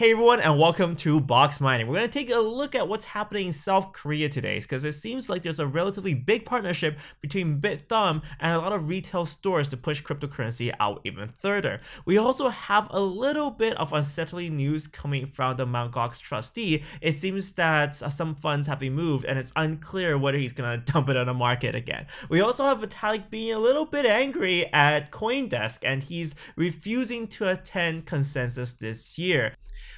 Hey everyone, and welcome to Box Mining. We're going to take a look at what's happening in South Korea today, because it seems like there's a relatively big partnership between BitThumb and a lot of retail stores to push cryptocurrency out even further. We also have a little bit of unsettling news coming from the Mt. Gox trustee. It seems that some funds have been moved and it's unclear whether he's going to dump it on the market again. We also have Vitalik being a little bit angry at CoinDesk, and he's refusing to attend Consensus this year.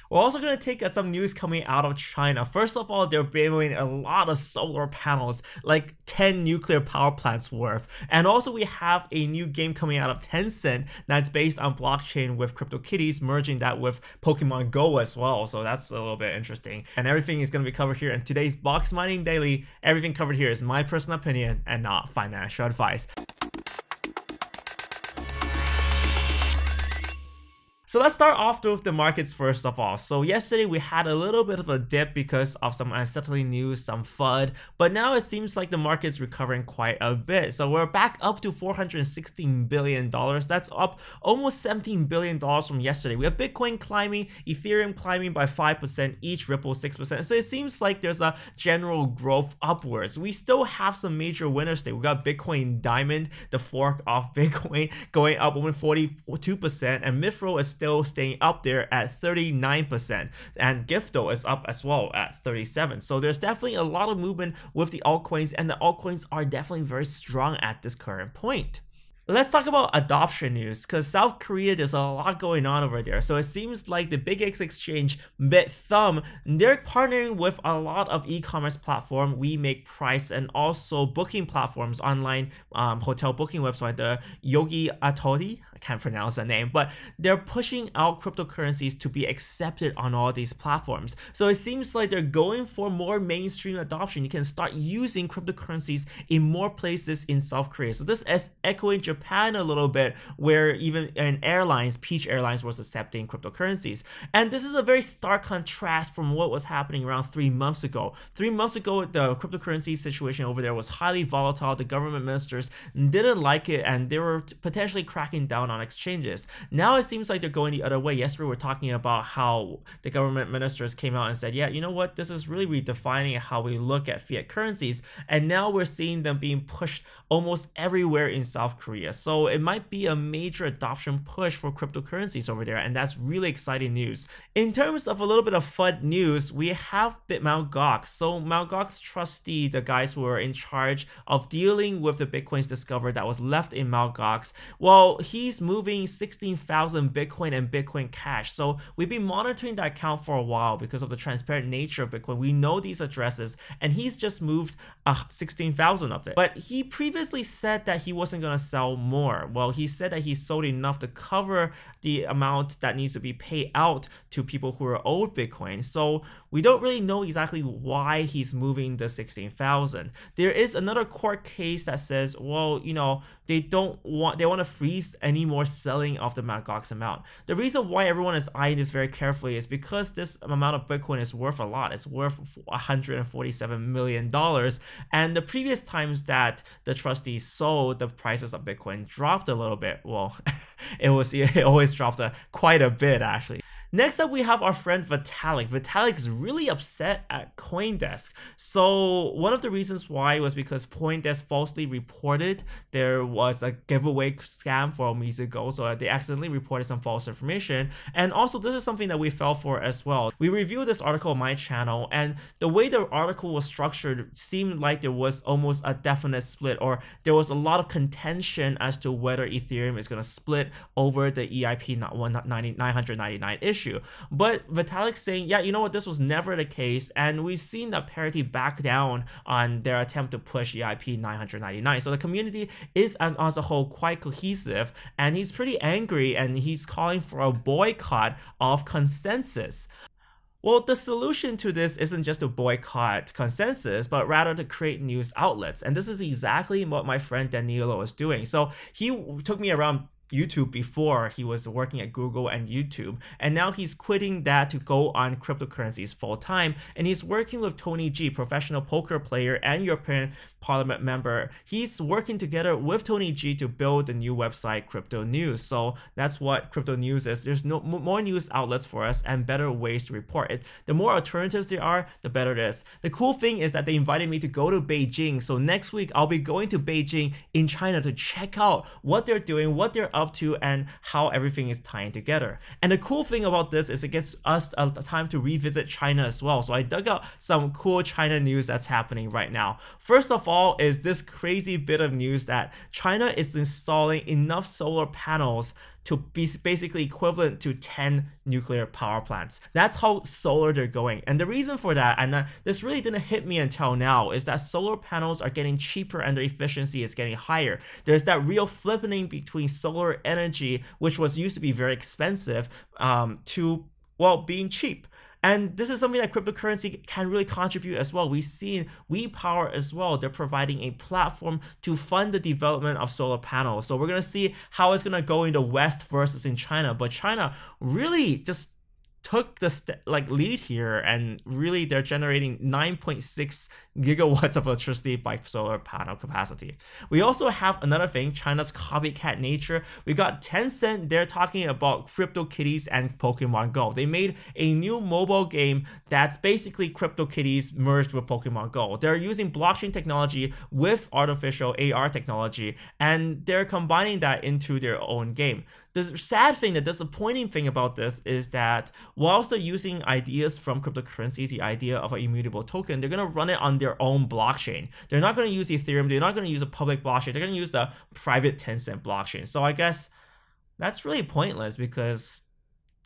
We're also going to take some news coming out of China. First of all, they're building a lot of solar panels, like 10 nuclear power plants worth. And also we have a new game coming out of Tencent that's based on blockchain with CryptoKitties, merging that with Pokemon Go as well. So that's a little bit interesting. And everything is going to be covered here in today's Box Mining Daily. Everything covered here is my personal opinion and not financial advice. So let's start off with the markets first of all. So yesterday we had a little bit of a dip because of some unsettling news, some FUD, but now it seems like the market's recovering quite a bit. So we're back up to $416 billion. That's up almost $17 billion from yesterday. We have Bitcoin climbing, Ethereum climbing by 5%, each, Ripple 6%. So it seems like there's a general growth upwards. We still have some major winners today. We got Bitcoin Diamond, the fork of Bitcoin, going up over 42%, and Mithra is still staying up there at 39%, and Gifto is up as well at 37%. So there's definitely a lot of movement with the altcoins, and the altcoins are definitely very strong at this current point. Let's talk about adoption news, because South Korea, there's a lot going on over there. So it seems like the biggest exchange, BitThumb, they're partnering with a lot of e-commerce platform, We Make Price, and also booking platforms, online hotel booking website, the Yogi Atori. I can't pronounce the name, but they're pushing out cryptocurrencies to be accepted on all these platforms. So it seems like they're going for more mainstream adoption. You can start using cryptocurrencies in more places in South Korea. So this is echoing Japan a little bit, where even in airlines, Peach Airlines was accepting cryptocurrencies. And this is a very stark contrast from what was happening around 3 months ago. 3 months ago, the cryptocurrency situation over there was highly volatile. The government ministers didn't like it, and they were potentially cracking down on exchanges. Now it seems like they're going the other way. Yesterday we were talking about how the government ministers came out and said, yeah, you know what, this is really redefining how we look at fiat currencies, and now we're seeing them being pushed almost everywhere in South Korea. So it might be a major adoption push for cryptocurrencies over there, and that's really exciting news. In terms of a little bit of FUD news, we have Mt. Gox. So Mt. Gox trustee, the guys who were in charge of dealing with the Bitcoins discovered that was left in Mt. Gox, well, he's moving 16,000 Bitcoin and Bitcoin Cash. So we've been monitoring that account for a while because of the transparent nature of Bitcoin. We know these addresses, and he's just moved 16,000 of it. But he previously said that he wasn't going to sell more. Well, he said that he sold enough to cover the amount that needs to be paid out to people who are owed Bitcoin. So we don't really know exactly why he's moving the 16,000. There is another court case that says, well, you know, they want to freeze any more selling of the Mt. Gox amount. The reason why everyone is eyeing this very carefully is because this amount of Bitcoin is worth a lot. It's worth $147 million. And the previous times that the trustees sold, the prices of Bitcoin dropped a little bit. Well, it always dropped quite a bit actually. Next up, we have our friend Vitalik. Vitalik is really upset at CoinDesk. So one of the reasons why was because CoinDesk falsely reported there was a giveaway scam for a months ago. So they accidentally reported some false information. And also, this is something that we fell for as well. We reviewed this article on my channel, and the way the article was structured seemed like there was almost a definite split, or there was a lot of contention as to whether Ethereum is going to split over the EIP 999 issue. But Vitalik's saying, yeah, you know what, this was never the case, and we've seen that Parity back down on their attempt to push EIP 999. So the community is as a whole quite cohesive, and he's pretty angry, and he's calling for a boycott of Consensus. Well, the solution to this isn't just to boycott Consensus, but rather to create news outlets. And this is exactly what my friend Danilo is doing. So he took me around YouTube before he was working at Google and YouTube, and now he's quitting that to go on cryptocurrencies full time, and he's working with Tony G, professional poker player and European Parliament member. He's working together with Tony G to build the new website Crypto News. So that's what Crypto News is. There's no more news outlets for us and better ways to report it. The more alternatives there are, the better it is. The cool thing is that they invited me to go to Beijing, so next week I'll be going to Beijing in China to check out what they're doing, what they're up to, and how everything is tying together. And the cool thing about this is it gets us a time to revisit China as well. So I dug out some cool China news that's happening right now. First of all is this crazy bit of news that China is installing enough solar panels to be basically equivalent to 10 nuclear power plants. That's how solar they're going. And the reason for that, and this really didn't hit me until now, is that solar panels are getting cheaper and their efficiency is getting higher. There's that real flipping between solar energy, which was used to be very expensive, to, well, being cheap. And this is something that cryptocurrency can really contribute as well. We've seen WePower as well. They're providing a platform to fund the development of solar panels. So we're going to see how it's going to go in the West versus in China. But China really just took the lead here, and really they're generating 9.6 gigawatts of electricity by solar panel capacity. We also have another thing, China's copycat nature. We got Tencent, they're talking about CryptoKitties and Pokemon Go. They made a new mobile game that's basically CryptoKitties merged with Pokemon Go. They're using blockchain technology with artificial AR technology, and they're combining that into their own game. The sad thing, the disappointing thing about this is that whilst they're using ideas from cryptocurrencies, the idea of an immutable token, they're going to run it on their own blockchain. They're not going to use Ethereum. They're not going to use a public blockchain. They're going to use the private Tencent blockchain. So I guess that's really pointless, because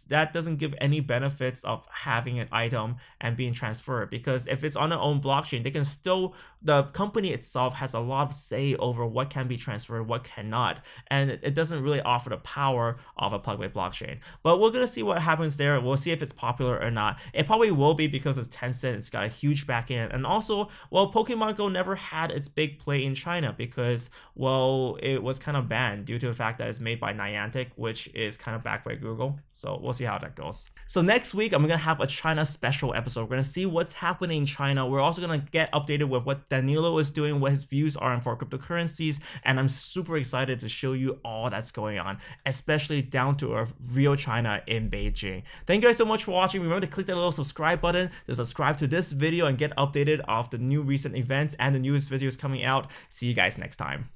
that doesn't give any benefits of having an item and being transferred, because if it's on their own blockchain, they can still, the company itself has a lot of say over what can be transferred, what cannot, and it doesn't really offer the power of a public blockchain. But we're gonna see what happens there. We'll see if it's popular or not. It probably will be, because it's Tencent, it's got a huge backend, and also, well, Pokemon Go never had its big play in China because, well, it was kind of banned due to the fact that it's made by Niantic, which is kind of backed by Google. So we'll see how that goes. So next week, I'm gonna have a China special episode. We're gonna see what's happening in China. We're also gonna get updated with what Danilo is doing, what his views are for cryptocurrencies, and I'm super excited to show you all that's going on, especially down to earth, real China in Beijing. Thank you guys so much for watching. Remember to click that little subscribe button to subscribe to this video and get updated of the new recent events and the newest videos coming out. See you guys next time.